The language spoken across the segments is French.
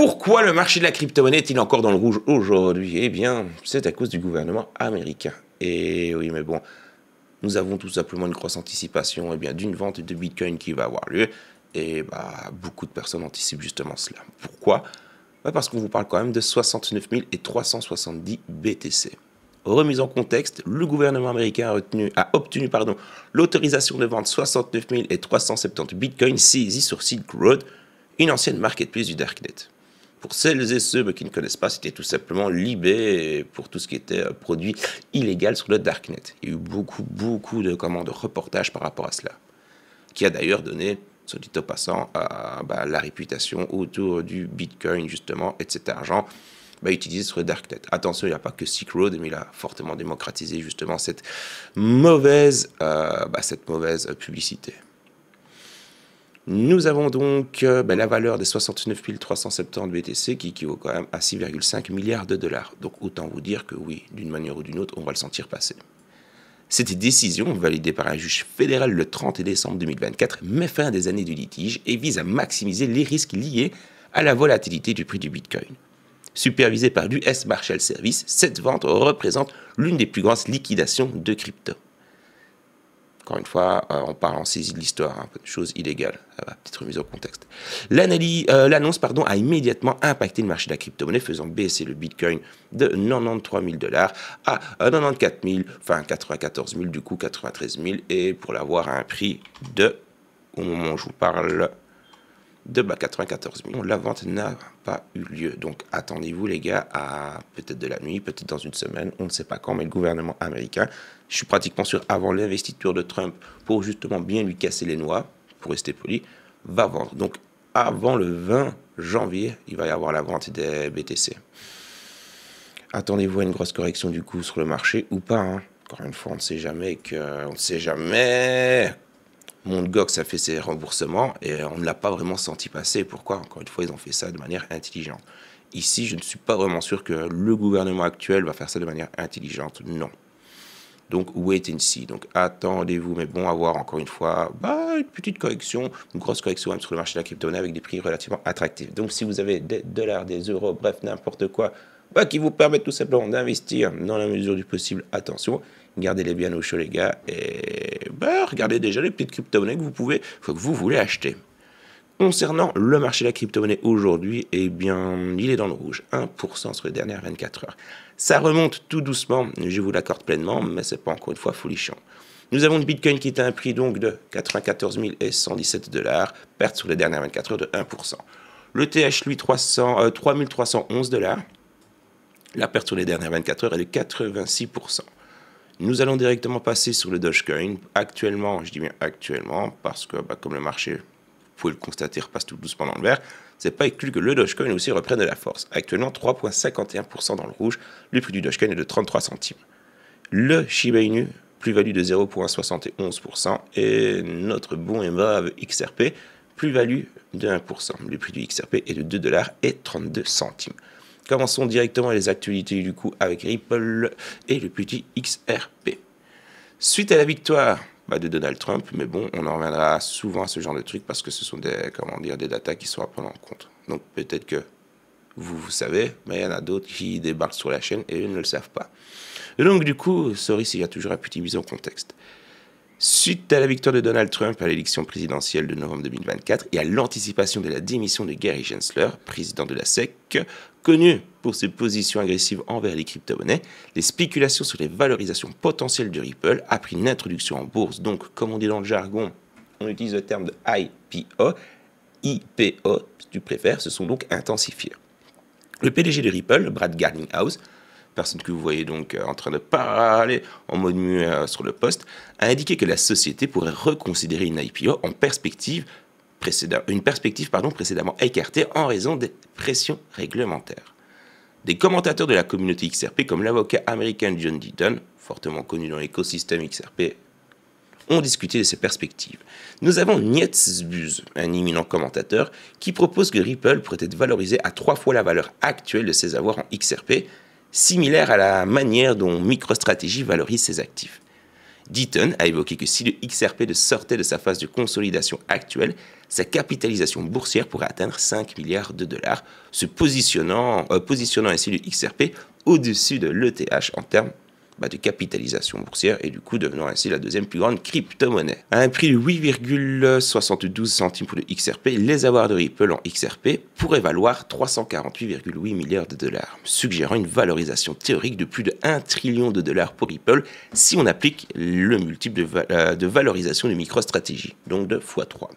Pourquoi le marché de la crypto-monnaie est-il encore dans le rouge aujourd'hui? Eh bien, c'est à cause du gouvernement américain. Et oui, mais bon, nous avons tout simplement une grosse anticipation d'une vente de Bitcoin qui va avoir lieu. Et beaucoup de personnes anticipent justement cela. Pourquoi? Parce qu'on vous parle quand même de 69 370 BTC. Remise en contexte, le gouvernement américain a obtenu l'autorisation de vendre 69 370 Bitcoins saisis sur Silk Road, une ancienne marketplace du Darknet. Pour celles et ceux qui ne connaissent pas, c'était tout simplement l'eBay pour tout ce qui était produit illégal sur le Darknet. Il y a eu beaucoup de reportages par rapport à cela, qui a d'ailleurs donné, soit dit au passant, la réputation autour du Bitcoin, justement, et de cet argent utilisé sur le Darknet. Attention, il n'y a pas que Silk Road, mais il a fortement démocratisé justement cette mauvaise publicité. Nous avons donc la valeur des 69 370 BTC qui équivaut quand même à 6,5 milliards de dollars. Donc autant vous dire que oui, d'une manière ou d'une autre, on va le sentir passer. Cette décision, validée par un juge fédéral le 30 décembre 2024, met fin à des années de litige et vise à maximiser les risques liés à la volatilité du prix du Bitcoin. Supervisée par l'US Marshall Service, cette vente représente l'une des plus grandes liquidations de crypto. Encore une fois, on parle en saisie de l'histoire, chose illégale, petite remise au contexte. L'annonce a immédiatement impacté le marché de la crypto-monnaie, faisant baisser le Bitcoin de 93 000 $ à 94 000, enfin 94 000, du coup 93 000, et pour l'avoir à un prix de, au moment où je vous parle, de 94 000. La vente n'a pas eu lieu. Donc attendez-vous les gars à peut-être de la nuit, peut-être dans une semaine, on ne sait pas quand, mais le gouvernement américain, je suis pratiquement sûr avant l'investiture de Trump pour justement bien lui casser les noix, pour rester poli, va vendre. Donc avant le 20 janvier, il va y avoir la vente des BTC. Attendez-vous à une grosse correction du coup sur le marché ou pas, hein. Encore une fois, on ne sait jamais. Mt. Gox a fait ses remboursements et on ne l'a pas vraiment senti passer. Pourquoi? Encore une fois, ils ont fait ça de manière intelligente. Ici, je ne suis pas vraiment sûr que le gouvernement actuel va faire ça de manière intelligente. Non. Donc, wait and see. Donc, attendez-vous. Mais bon, à voir encore une fois, une petite correction, une grosse correction même sur le marché de la crypto-monnaie avec des prix relativement attractifs. Donc, si vous avez des dollars, des euros, bref, n'importe quoi, qui vous permettent tout simplement d'investir dans la mesure du possible, attention, gardez-les bien au chaud les gars, et regardez déjà les petites crypto-monnaies que vous voulez acheter. Concernant le marché de la crypto-monnaie aujourd'hui, il est dans le rouge, 1% sur les dernières 24 heures. Ça remonte tout doucement, je vous l'accorde pleinement, mais c'est pas encore une fois folichon. Nous avons le Bitcoin qui est à un prix donc de 94 117 $, perte sur les dernières 24 heures de 1%. Le TH, lui, 3311 $. La perte sur les dernières 24 heures est de 86%. Nous allons directement passer sur le Dogecoin. Actuellement, je dis bien actuellement, parce que comme le marché, vous pouvez le constater, repasse tout doucement dans le vert, c'est pas exclu que le Dogecoin aussi reprenne de la force. Actuellement, 3,51% dans le rouge. Le prix du Dogecoin est de 33 centimes. Le Shiba Inu, plus-value de 0,71%. Et notre bon et brave XRP, plus-value de 1%. Le prix du XRP est de 2,32 $. Commençons directement les actualités du coup avec Ripple et le petit XRP. Suite à la victoire de Donald Trump, mais bon, on en reviendra souvent à ce genre de trucs parce que ce sont des datas qui sont à prendre en compte. Donc peut-être que vous savez, mais il y en a d'autres qui débarquent sur la chaîne et eux ne le savent pas. Et donc du coup, sorry s'il y a toujours un petit mise en contexte. Suite à la victoire de Donald Trump à l'élection présidentielle de novembre 2024 et à l'anticipation de la démission de Gary Gensler, président de la SEC, connu pour ses positions agressives envers les crypto-monnaies, les spéculations sur les valorisations potentielles de Ripple a pris une introduction en bourse. Donc, comme on dit dans le jargon, on utilise le terme de IPO, si tu préfères, se sont donc intensifiées. Le PDG de Ripple, Brad Garlinghouse, personne que vous voyez donc en train de parler en mode muet sur le poste, a indiqué que la société pourrait reconsidérer une IPO en perspective précédemment écartée en raison des pressions réglementaires. Des commentateurs de la communauté XRP comme l'avocat américain John Deaton, fortement connu dans l'écosystème XRP, ont discuté de ces perspectives. Nous avons Nietzbuz, un imminent commentateur, qui propose que Ripple pourrait être valorisé à 3 fois la valeur actuelle de ses avoirs en XRP, similaire à la manière dont MicroStrategy valorise ses actifs. Deaton a évoqué que si le XRP sortait de sa phase de consolidation actuelle, sa capitalisation boursière pourrait atteindre 5 milliards de dollars, se positionnant ainsi le XRP au-dessus de l'ETH en termes de capitalisation boursière et du coup devenant ainsi la deuxième plus grande crypto-monnaie. À un prix de 8,72 centimes pour le XRP, les avoirs de Ripple en XRP pourraient valoir 348,8 milliards de dollars, suggérant une valorisation théorique de plus de 1 trillion de dollars pour Ripple si on applique le multiple de valorisation de MicroStrategy, donc de x3.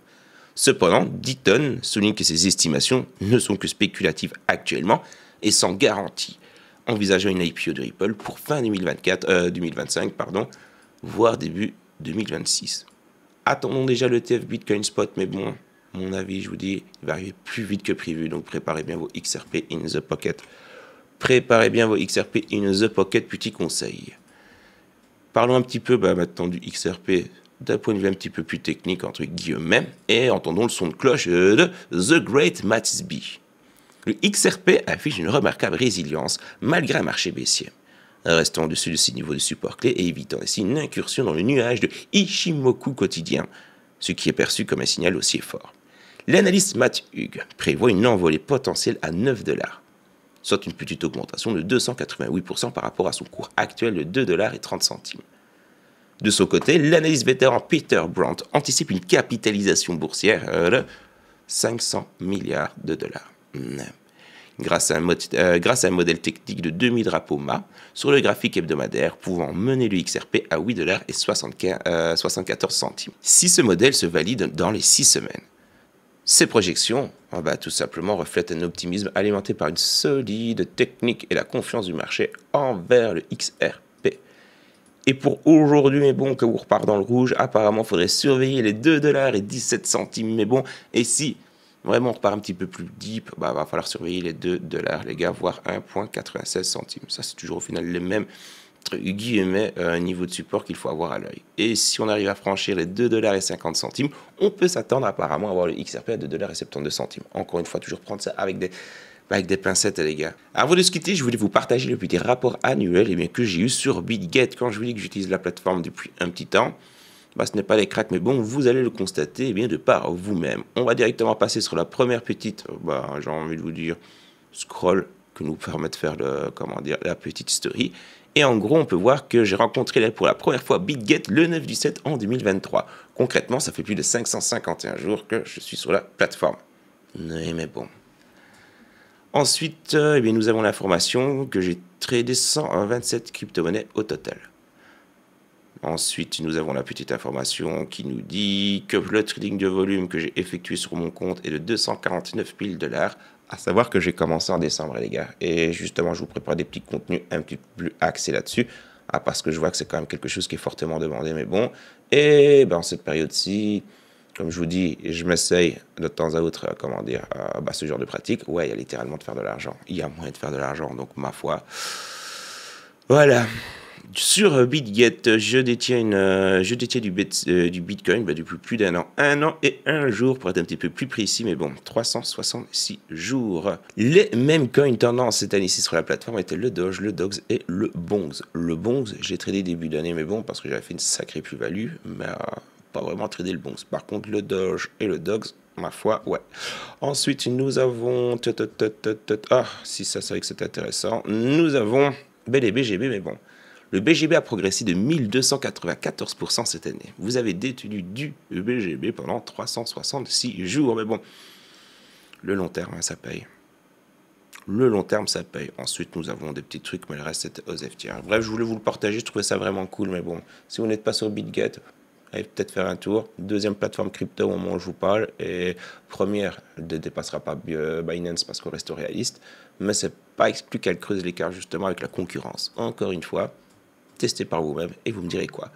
Cependant, Deaton souligne que ces estimations ne sont que spéculatives actuellement et sans garantie, envisageant une IPO de Ripple pour fin 2025, voire début 2026. Attendons déjà le TF Bitcoin Spot, mais bon, à mon avis, je vous dis, il va arriver plus vite que prévu, donc préparez bien vos XRP in the pocket. Préparez bien vos XRP in the pocket, petit conseil. Parlons un petit peu maintenant du XRP d'un point de vue un petit peu plus technique, entre guillemets, et entendons le son de cloche de The Great Maths B. Le XRP affiche une remarquable résilience malgré un marché baissier, restant au-dessus de ses niveaux de support clés et évitant ainsi une incursion dans le nuage de Ichimoku quotidien, ce qui est perçu comme un signal haussier fort. L'analyste Matt Hughes prévoit une envolée potentielle à 9 $, soit une petite augmentation de 288% par rapport à son cours actuel de 2,30 $. De son côté, l'analyste vétéran Peter Brandt anticipe une capitalisation boursière de 500 milliards de dollars. Grâce à un modèle technique de demi-drapeau mât sur le graphique hebdomadaire pouvant mener le XRP à 8,74 $. Si ce modèle se valide dans les 6 semaines, ces projections tout simplement reflètent un optimisme alimenté par une solide technique et la confiance du marché envers le XRP. Et pour aujourd'hui, mais bon, que vous repart dans le rouge, apparemment, il faudrait surveiller les 2,17 $, mais bon, et si vraiment on repart un petit peu plus deep, va falloir surveiller les 2 $, les gars, voire 1,96 centimes. Ça, c'est toujours au final le même, entre guillemets, niveau de support qu'il faut avoir à l'œil. Et si on arrive à franchir les 2,50 $, on peut s'attendre apparemment à avoir le XRP à 2,72 $. Encore une fois, toujours prendre ça avec des pincettes, les gars. Avant de se quitter, je voulais vous partager le petit rapport annuel que j'ai eu sur BitGet. Quand je vous dis que j'utilise la plateforme depuis un petit temps, ce n'est pas les cracks, mais bon, vous allez le constater de par vous-même. On va directement passer sur la première petite, j'ai envie de vous dire, scroll que nous permet de faire la petite story. Et en gros, on peut voir que j'ai rencontré pour la première fois BitGet le 9/7 en 2023. Concrètement, ça fait plus de 551 jours que je suis sur la plateforme. Mais bon. Ensuite, nous avons l'information que j'ai tradé 127 crypto-monnaies au total. Ensuite, nous avons la petite information qui nous dit que le trading de volume que j'ai effectué sur mon compte est de 249 000 $, à savoir que j'ai commencé en décembre, les gars. Et justement, je vous prépare des petits contenus un petit peu plus axés là-dessus, parce que je vois que c'est quand même quelque chose qui est fortement demandé, mais bon. Et en cette période-ci, comme je vous dis, je m'essaye de temps à autre, ce genre de pratique. Ouais, il y a littéralement de faire de l'argent. Il y a moyen de faire de l'argent, donc ma foi. Voilà. Sur BitGet, je détiens du Bitcoin depuis plus d'1 an. 1 an et 1 jour, pour être un petit peu plus précis, mais bon, 366 jours. Les mêmes coins tendance cette année-ci sur la plateforme étaient le Doge, le Dogs et le Bongs. Le Bongs, j'ai tradé début d'année, mais bon, parce que j'avais fait une sacrée plus-value, mais pas vraiment tradé le Bongs. Par contre, le Doge et le Dogs, ma foi, ouais. Ensuite, nous avons... si ça, c'est vrai que c'est intéressant. Nous avons les BGB, mais bon. Le BGB a progressé de 1294% cette année. Vous avez détenu du BGB pendant 366 jours. Mais bon, le long terme, ça paye. Le long terme, ça paye. Ensuite, nous avons des petits trucs, mais le reste, c'était aux FTR. Bref, je voulais vous le partager. Je trouvais ça vraiment cool. Mais bon, si vous n'êtes pas sur BitGet, allez peut-être faire un tour. Deuxième plateforme crypto au moment où je vous parle. Et première ne dépassera pas Binance parce qu'on reste réaliste. Mais c'est pas exclu qu'elle creuse l'écart justement avec la concurrence. Encore une fois, testez par vous-même et vous me direz quoi.